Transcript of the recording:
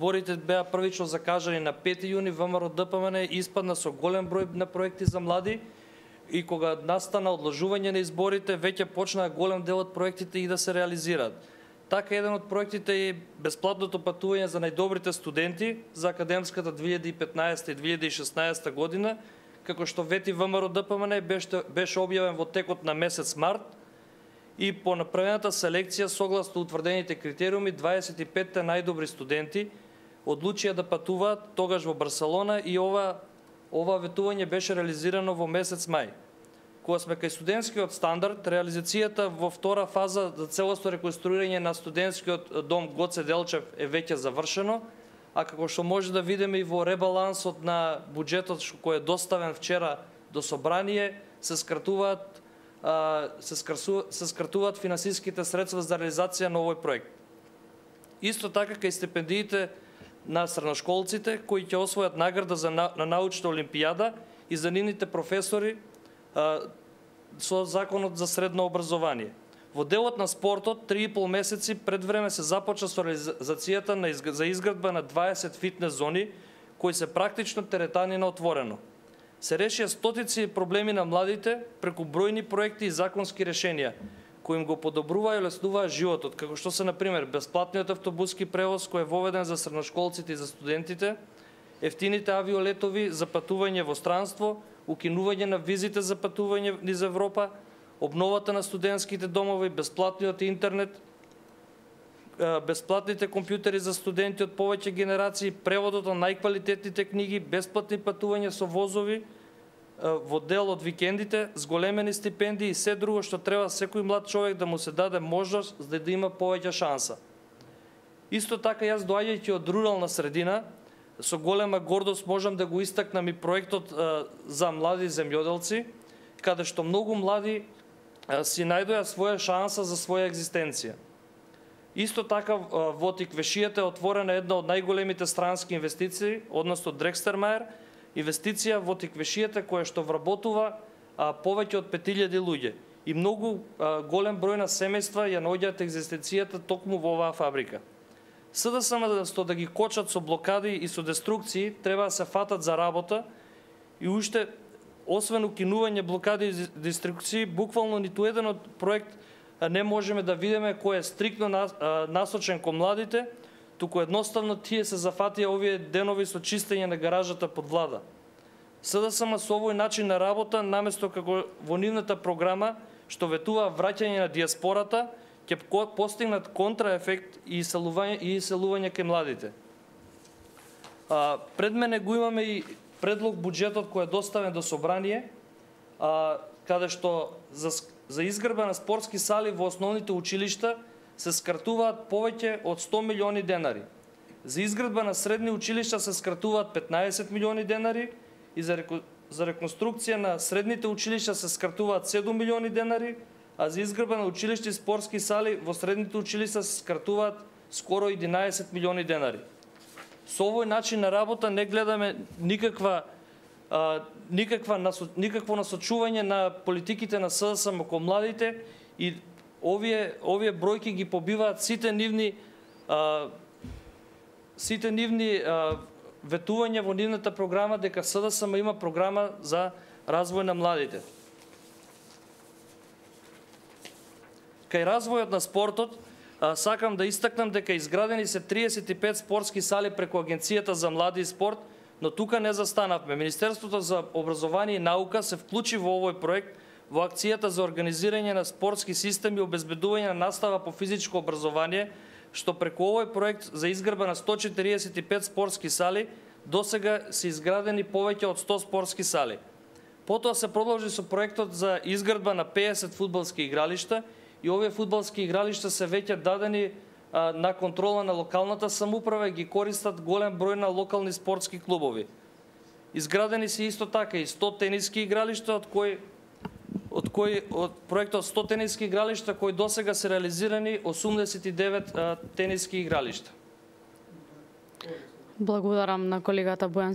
изборите беа првично закажани на 5 јуни, ВМРО ДПМН испадна со голем број на проекти за млади и кога настана одложување на изборите, веќе почнаа голем дел од проектите и да се реализираат. Така еден од проектите е бесплатното патување за најдобрите студенти за академската 2015 и 2016 година, како што вети ВМРО ДПМН беше објавен во текот на месец март и по направената селекција согласно утврдените критериуми 25 најдобри студенти одлучија да патуваат тогаш во Барселона и ова ветување беше реализирано во месец мај. Кога сме кај студентскиот стандард, реализацијата во втора фаза за целосно реконструирање на студентскиот дом Гоце Делчев е веќе завршено, а како што може да видиме и во ребалансот на буџетот кој е доставен вчера до собрание, се скратуваат финансиските средства за реализација на овој проект. Исто така кај стипендиите на средношколците кои ќе освојат награда на научна олимпијада и за нивните професори со законот за средно образование. Во делот на спортот 3,5 месеци пред време се започна со реализацијата за изградба на 20 фитнес зони кои се практично теретани на отворено. Се решија стотици проблеми на младите преку бројни проекти и законски решенија кои им го подобруваа и олеснуваа животот, како што се например бесплатниот автобуски превоз кој е воведен за средношколците и за студентите, ефтините авиолетови за патување во странство, укинување на визите за патување низ Европа, обновата на студентските домови, бесплатниот интернет, бесплатните компјутери за студенти од повеќе генерации, преводот на најквалитетните книги, бесплатни патувања со возови во дел од викендите, зголемени стипендии и се друго што треба секој млад човек да му се даде можност за да има повеќе шанса. Исто така јас доаѓајќи од рурална средина, со голема гордост можам да го истакнам и проектот за млади земјоделци, каде што многу млади си најдоја своја шанса за своја екзистенција. Исто така во Тиквешијата е отворена една од најголемите странски инвестиции, односно Дрекстермајер, инвестиција во Тиквешијата која што вработува повеќе од 5000 луѓе и многу голем број на семејства ја наоѓаат екзистенцијата токму во оваа фабрика. СДСМ да ги кочат со блокади и со деструкции, треба да се фатат за работа и уште, освен укинување блокади и деструкции, буквално ниту еден од проект не можеме да видиме кој е стриктно насочен кон младите, туку едноставно тие се зафатија овие денови со чистење на гаражата под влада. СДСМ со овој начин на работа, наместо како во нивната програма, што ветува враќање на диаспората, ќе постигнат контраефект и иселување кај младите. Пред мене го имаме и предлог буџетот кој е доставен до собрание, каде што за изградба на спортски сали во основните училишта се скратуваат повеќе од 100 милиони денари. За изградба на средни училишта се скратуваат 15 милиони денари и за реконструкција на средните училишта се скратуваат 7 милиони денари, а за изградба на училишти и спортски сали во средните училишта се скратуваат скоро 11 милиони денари. Со овој начин на работа не гледаме никакво насочување на политиките на СДСМ кон младите и овие бројки ги побиваат сите нивни ветувања во нивната програма дека СДСМ има програма за развој на младите. Кај развојот на спортот, сакам да истакнам дека изградени се 35 спортски сали преку Агенцијата за млади и спорт, но тука не застанавме. Министерството за образование и наука се вклучи во овој проект во акцијата за организирање на спортски системи и обезбедување на настава по физичко образование, што преку овој проект за изградба на 145 спортски сали, досега се изградени повеќе од 100 спортски сали. Потоа се продолжи со проектот за изградба на 50 фудбалски игралишта и овие фудбалски игралишта се веќе дадени на контрола на локалната самоуправа и ги користат голем број на локални спортски клубови. Изградени се исто така и 100 тениски игралишта, од проектот 100 тениски игралишта кои досега се реализирани 89 тениски игралишта. Благодарам на колегата Бојан